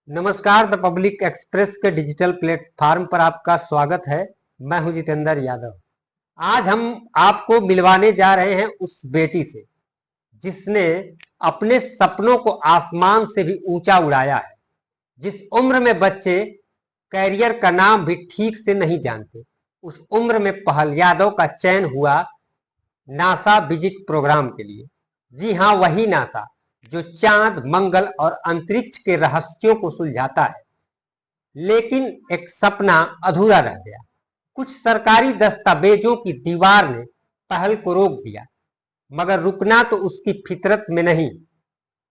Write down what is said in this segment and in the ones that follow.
नमस्कार, the public express के digital platform पर आपका स्वागत है। मैं हूं जितेंद्र यादव। आज हम आपको मिलवाने जा रहे हैं उस बेटी से जिसने अपने सपनों को आसमान से भी ऊंचा उड़ाया है। जिस उम्र में बच्चे कैरियर का नाम भी ठीक से नहीं जानते, उस उम्र में पहल यादव का चयन हुआ नासा विजिट प्रोग्राम के लिए। जी हाँ, वही नासा जो चांद, मंगल और अंतरिक्ष के रहस्यों को सुलझाता है। लेकिन एक सपना अधूरा रह गया। कुछ सरकारी दस्तावेजों की दीवार ने पहल को रोक दिया, मगर रुकना तो उसकी फितरत में नहीं।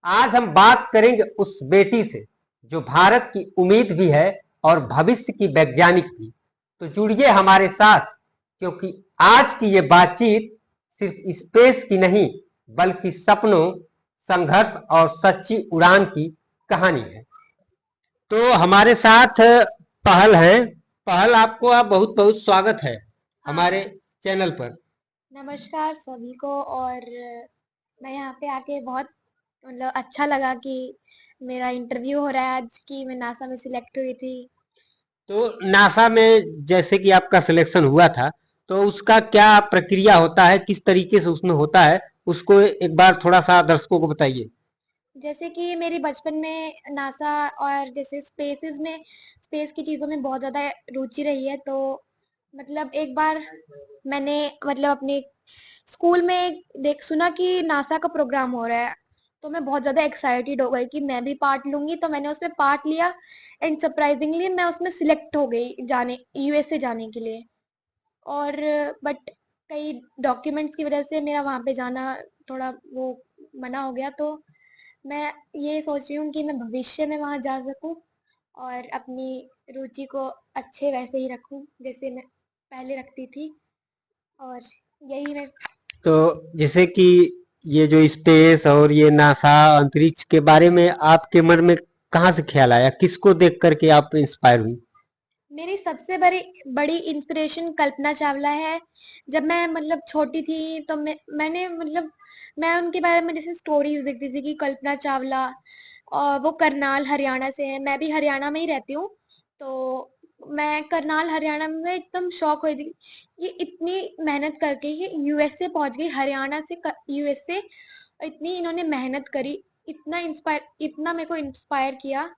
आज हम बात करेंगे उस बेटी से जो भारत की उम्मीद भी है और भविष्य की वैज्ञानिक भी। तो जुड़िए हमारे साथ, क्योंकि आज की ये बातचीत सिर्फ स्पेस की नहीं, बल्कि सपनों, संघर्ष और सच्ची उड़ान की कहानी है। तो हमारे साथ पहल है। पहल, आपको आप बहुत बहुत स्वागत है हमारे हाँ, चैनल पर। नमस्कार सभी को। और मैं यहाँ पे आके बहुत मतलब अच्छा लगा कि मेरा इंटरव्यू हो रहा है आज, की मैं नासा में सिलेक्ट हुई थी। तो नासा में जैसे कि आपका सिलेक्शन हुआ था, तो उसका क्या प्रक्रिया होता है, किस तरीके से उसमें होता है, उसको एक बार थोड़ा सा दर्शकों को बताइए। जैसे कि मेरी बचपन में नासा और जैसे स्पेसेस में, स्पेस की चीज़ों में बहुत ज़्यादा रुचि रही है। तो मतलब एक बार मैंने मतलब अपने स्कूल में देख सुना कि नासा का प्रोग्राम हो रहा है, तो मैं बहुत ज़्यादा एक्साइटेड हो गई कि मैं भी पार्ट लूंगी। तो मैंने उसमें पार्ट लिया एंड सरप्राइजिंगली मैं उसमें सिलेक्ट हो गई जाने यूएसए जाने के लिए। और बट कई डॉक्यूमेंट्स की वजह से मेरा वहाँ पे जाना थोड़ा वो मना हो गया। तो मैं ये सोच रही हूँ कि मैं भविष्य में वहाँ जा सकूँ और अपनी रुचि को अच्छे वैसे ही रखूँ जैसे मैं पहले रखती थी। और यही मैं। तो जैसे कि ये जो स्पेस और ये नासा अंतरिक्ष के बारे में आपके मन में कहाँ से ख्याल आया, किसको देख करके आप इंस्पायर हुई? मेरी सबसे बड़ी बड़ी इंस्पिरेशन कल्पना चावला है। जब मैं मतलब छोटी थी तो मैंने मतलब मैं उनके बारे में जैसे स्टोरीज देखती थी कि कल्पना चावला और वो करनाल हरियाणा से है। मैं भी हरियाणा में ही रहती हूँ। तो मैं करनाल हरियाणा में एकदम शौक हुई थी। ये इतनी मेहनत करके ये यूएसए पहुंच गई, हरियाणा से यूएसए। इतनी इन्होंने मेहनत करी, इतना मेरे को इंस्पायर किया।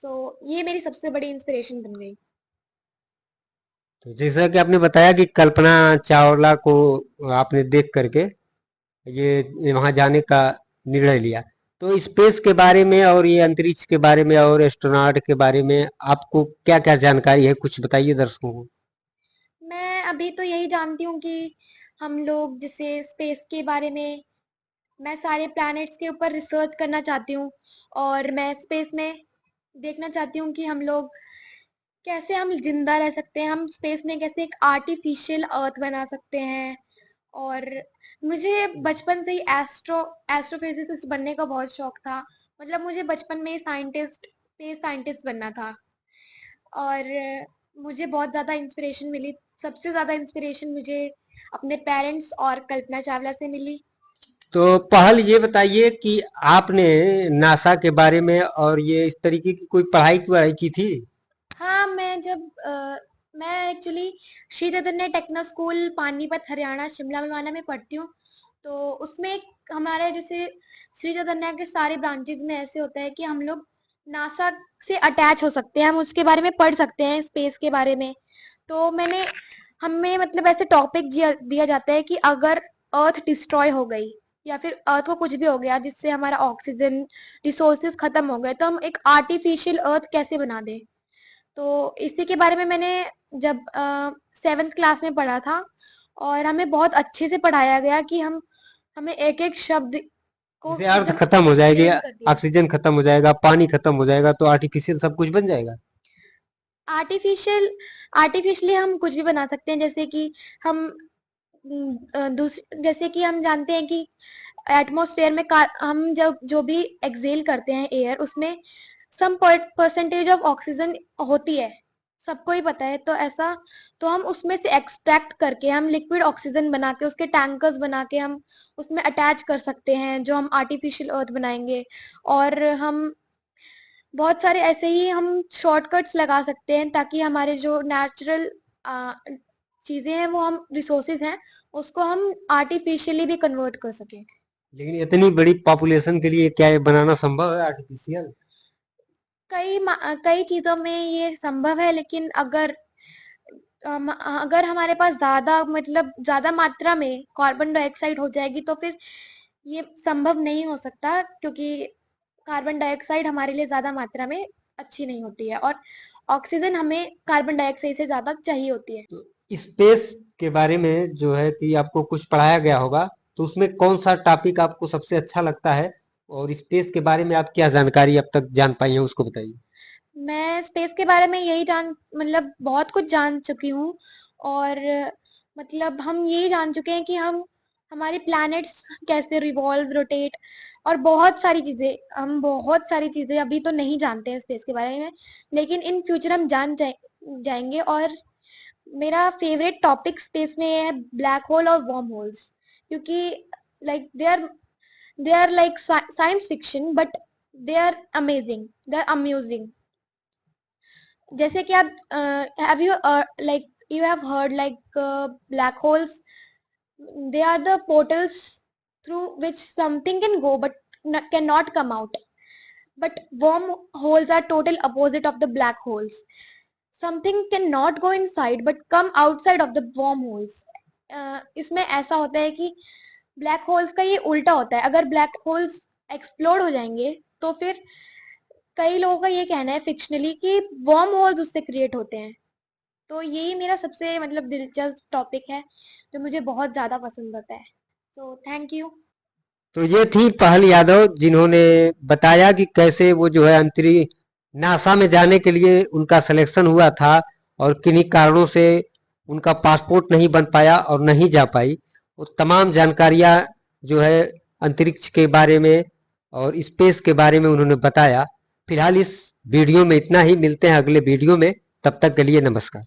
सो ये मेरी सबसे बड़ी इंस्पिरेशन बन गई। तो जैसा कि आपने बताया कि कल्पना चावला को आपने देख करके ये वहां जाने का निर्णय लिया, तो स्पेस के बारे में और ये अंतरिक्ष के बारे में और एस्ट्रोनॉट के बारे में आपको क्या क्या जानकारी है, कुछ बताइए दर्शकों को। मैं अभी तो यही जानती हूँ कि हम लोग जैसे स्पेस के बारे में, मैं सारे प्लैनेट्स के ऊपर रिसर्च करना चाहती हूँ। और मैं स्पेस में देखना चाहती हूँ कि हम लोग कैसे हम जिंदा रह सकते हैं, हम स्पेस में कैसे एक आर्टिफिशियल अर्थ बना सकते हैं। और मुझे बचपन से ही एस्ट्रोफिजिसिस्ट बनने का बहुत शौक था। मतलब मुझे बचपन में ही स्पेस साइंटिस्ट बनना था। और मुझे बहुत ज़्यादा इंस्पिरेशन मिली। सबसे ज़्यादा इंस्पिरेशन मुझे अपने पेरेंट्स और कल्पना चावला से मिली। तो पहल ये बताइए कि आपने नासा के बारे में और ये इस तरीके की कोई पढ़ाई की थी? हाँ, मैं actually Shri Chaitanya techno school Panipat Haryana Shimla मेवाना में पढ़ती हूँ। तो उसमें एक हमारे जैसे श्री चैतन्य के सारे ब्रांचेज में ऐसे होता है कि हम लोग नासा से अटैच हो सकते हैं, हम उसके बारे में पढ़ सकते हैं, स्पेस के बारे में। तो हमें मतलब ऐसे टॉपिक दिया जाता है कि अगर अर्थ डिस्ट्रॉय हो गई या फिर अर्थ को कुछ भी हो गया जिससे हमारा ऑक्सीजन रिसोर्सेज खत्म हो गए, तो हम एक आर्टिफिशियल अर्थ कैसे बना दें। तो इसी के बारे में मैंने जब 7th क्लास में पढ़ा था। और हमें बहुत अच्छे से पढ़ाया गया कि हमें एक एक शब्द को जैसे अर्थ एकदम खत्म हो जाएगी, एक्सप्लेन कर दिया। ऑक्सीजन खत्म हो जाएगा, पानी खत्म हो जाएगा, तो आर्टिफिशियल सब कुछ बन जाएगा। आर्टिफिशियल आर्टिफिशियली हम कुछ भी बना सकते हैं। जैसे कि हम दूसरी जैसे कि हम जानते हैं कि एटमॉस्फेयर में हम जब जो भी एक्सेल करते हैं एयर, उसमें सम परसेंटेज ऑफ ऑक्सीजन होती है, सबको ही पता है। तो ऐसा, तो हम उसमें से एक्सट्रैक्ट करके हम लिक्विड ऑक्सीजन बना के उसके टैंकर्स बना के हम उसमें अटैच कर सकते हैं, जो हम आर्टिफिशियल अर्थ बनाएंगे। और हम बहुत सारे ऐसे ही हम शॉर्टकट्स लगा सकते हैं ताकि हमारे जो नेचुरल चीजें हैं, वो हम रिसोर्सेज हैं, उसको हम आर्टिफिशियली भी कन्वर्ट कर सकें। लेकिन इतनी बड़ी पॉपुलेशन के लिए क्या ये बनाना संभव है आर्टिफिशियल? कई चीजों में ये संभव है, लेकिन अगर हमारे पास ज्यादा मतलब ज्यादा मात्रा में कार्बन डाइऑक्साइड हो जाएगी तो फिर ये संभव नहीं हो सकता, क्योंकि कार्बन डाइऑक्साइड हमारे लिए ज्यादा मात्रा में अच्छी नहीं होती है, और ऑक्सीजन हमें कार्बन डाइऑक्साइड से ज्यादा चाहिए होती है। तो स्पेस के बारे में जो है कि आपको कुछ पढ़ाया गया होगा, तो उसमें कौन सा टॉपिक आपको सबसे अच्छा लगता है और स्पेस के बारे में आप क्या जानकारी अब तक जान पाई है उसको बताइए। मैं स्पेस के बारे में यही मतलब बहुत कुछ जान चुकी हूँ, और मतलब हम यही जान चुके हैं कि हमारे प्लैनेट्स कैसे रिवॉल्व रोटेट, और बहुत सारी चीजें अभी तो नहीं जानते हैं स्पेस के बारे में, लेकिन इन फ्यूचर हम जाएंगे। और मेरा फेवरेट टॉपिक स्पेस में ये है ब्लैक होल और वर्म होल्स, क्योंकि like they are like science fiction, but they are amusing. जैसे कि आप have you like you have heard like black holes, they are the portals through which something can go but cannot come out, but wormholes are total opposite of the black holes. Something cannot go inside but come outside of the wormholes. इसमें ऐसा होता है कि black holes का ये उल्टा होता है। अगर ब्लैक होल्स एक्सप्लोड हो जाएंगे तो फिर कई लोगों का ये कहना है फिक्शनली कि वर्म होल्स उससे क्रिएट होते हैं। तो यही मेरा सबसे मतलब दिलचस्प टॉपिक है, जो मुझे बहुत ज़्यादा पसंद आता है। So thank you. तो ये थी पहल यादव, जिन्होंने बताया कि कैसे वो जो है अंतरिक्ष नासा में जाने के लिए उनका सिलेक्शन हुआ था और किन्हीं कारणों से उनका पासपोर्ट नहीं बन पाया और नहीं जा पाई। वो तमाम जानकारियां जो है अंतरिक्ष के बारे में और स्पेस के बारे में उन्होंने बताया। फिलहाल इस वीडियो में इतना ही, मिलते हैं अगले वीडियो में, तब तक के लिए नमस्कार।